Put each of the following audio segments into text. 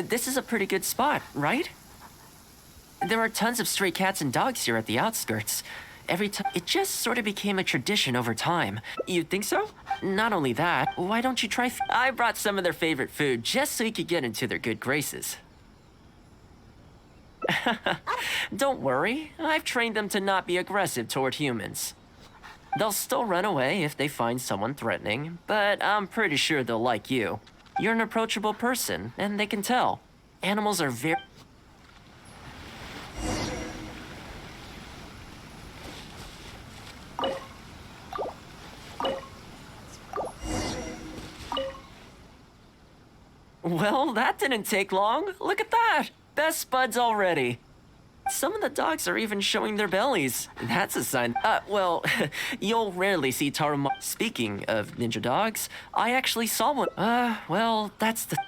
This is a pretty good spot, right? There are tons of stray cats and dogs here at the outskirts. Every time, it just sort of became a tradition over time. You think so? Not only that, why don't you try? I brought some of their favorite food just so you could get into their good graces. Don't worry, I've trained them to not be aggressive toward humans. They'll still run away if they find someone threatening, but I'm pretty sure they'll like you. You're an approachable person, and they can tell. Animals are very... Well, that didn't take long. Look at that! Best buds already. Some of the dogs are even showing their bellies. That's a sign. Well, you'll rarely see Taruma. Speaking of ninja dogs, I actually saw one. Well,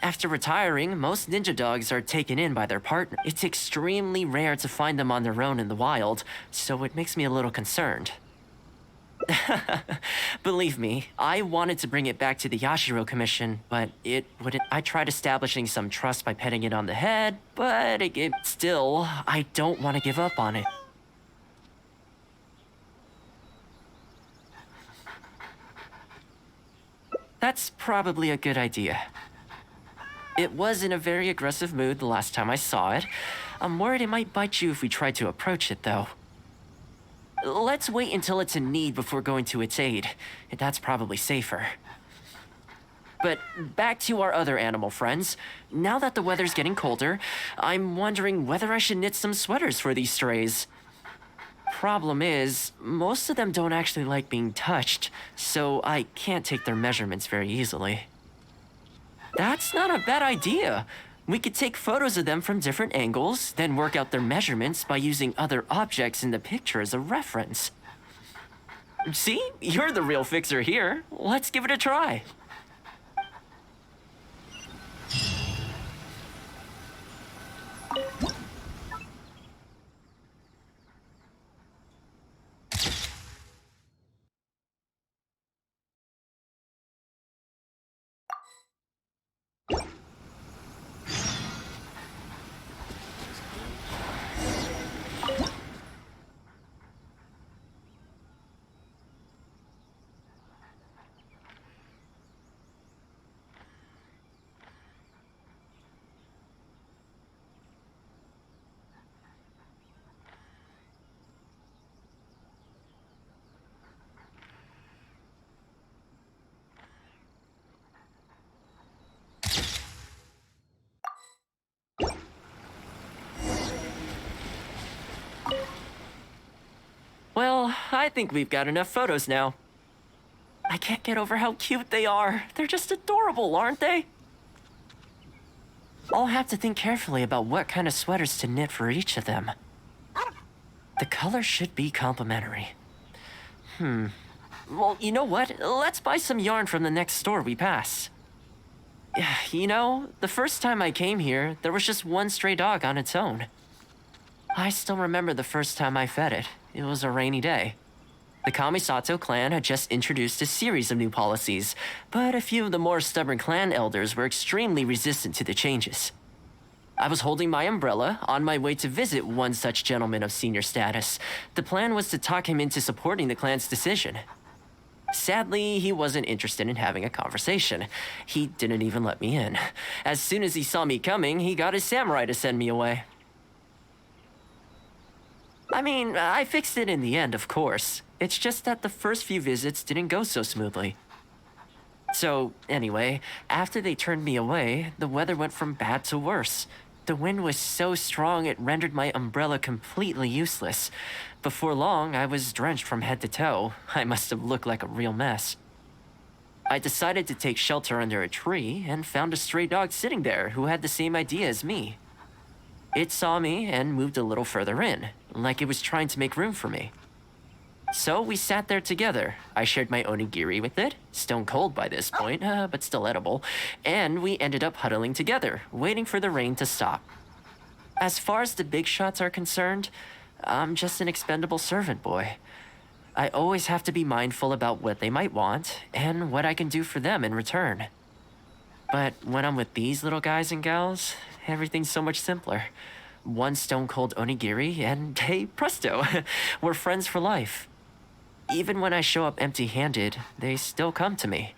after retiring, most ninja dogs are taken in by their partner. It's extremely rare to find them on their own in the wild, so it makes me a little concerned. Believe me, I wanted to bring it back to the Yashiro Commission, but it wouldn't. I tried establishing some trust by petting it on the head, but still, I don't want to give up on it. That's probably a good idea. It was in a very aggressive mood the last time I saw it. I'm worried it might bite you if we try to approach it, though. Let's wait until it's in need before going to its aid. That's probably safer. But back to our other animal friends. Now that the weather's getting colder, I'm wondering whether I should knit some sweaters for these strays. Problem is, most of them don't actually like being touched, so I can't take their measurements very easily. That's not a bad idea. We could take photos of them from different angles, then work out their measurements by using other objects in the picture as a reference. See? You're the real fixer here. Let's give it a try. Well, I think we've got enough photos now. I can't get over how cute they are. They're just adorable, aren't they? I'll have to think carefully about what kind of sweaters to knit for each of them. The color should be complementary. Well, you know what? Let's buy some yarn from the next store we pass. You know, the first time I came here, there was just one stray dog on its own. I still remember the first time I fed it. It was a rainy day. The Kamisato clan had just introduced a series of new policies, but a few of the more stubborn clan elders were extremely resistant to the changes. I was holding my umbrella on my way to visit one such gentleman of senior status. The plan was to talk him into supporting the clan's decision. Sadly, he wasn't interested in having a conversation. He didn't even let me in. As soon as he saw me coming, he got his samurai to send me away. I mean, I fixed it in the end, of course. It's just that the first few visits didn't go so smoothly. So, anyway, after they turned me away, the weather went from bad to worse. The wind was so strong it rendered my umbrella completely useless. Before long, I was drenched from head to toe. I must have looked like a real mess. I decided to take shelter under a tree and found a stray dog sitting there who had the same idea as me. It saw me and moved a little further in, like it was trying to make room for me. So we sat there together. I shared my onigiri with it, stone cold by this point, but still edible, and we ended up huddling together, waiting for the rain to stop. As far as the big shots are concerned, I'm just an expendable servant boy. I always have to be mindful about what they might want and what I can do for them in return. But when I'm with these little guys and gals, everything's so much simpler. One stone cold onigiri, and hey, presto, we're friends for life. Even when I show up empty handed, they still come to me.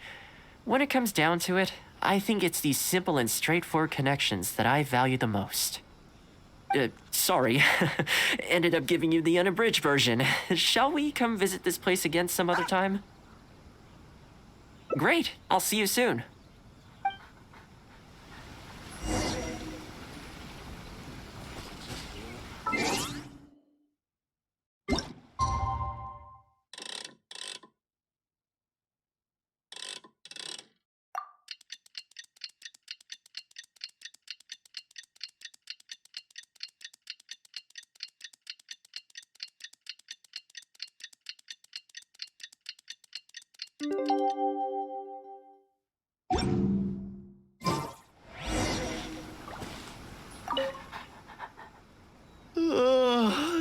When it comes down to it, I think it's these simple and straightforward connections that I value the most. Sorry, ended up giving you the unabridged version. Shall we come visit this place again some other time? Great, I'll see you soon.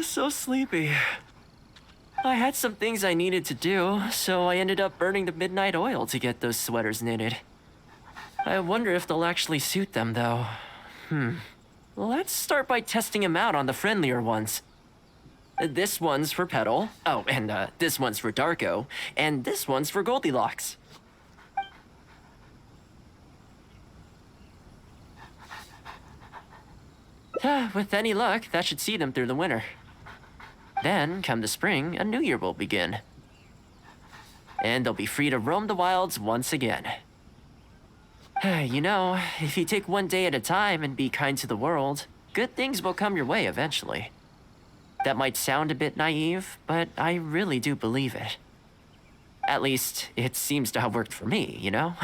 So sleepy. I had some things I needed to do, so I ended up burning the midnight oil to get those sweaters knitted. I wonder if they'll actually suit them, though. Let's start by testing them out on the friendlier ones. This one's for Petal. Oh, and this one's for Darko. And this one's for Goldilocks. With any luck, that should see them through the winter. Then, come the spring, a new year will begin. And they'll be free to roam the wilds once again. You know, if you take one day at a time and be kind to the world, good things will come your way eventually. That might sound a bit naive, but I really do believe it. At least, it seems to have worked for me, you know?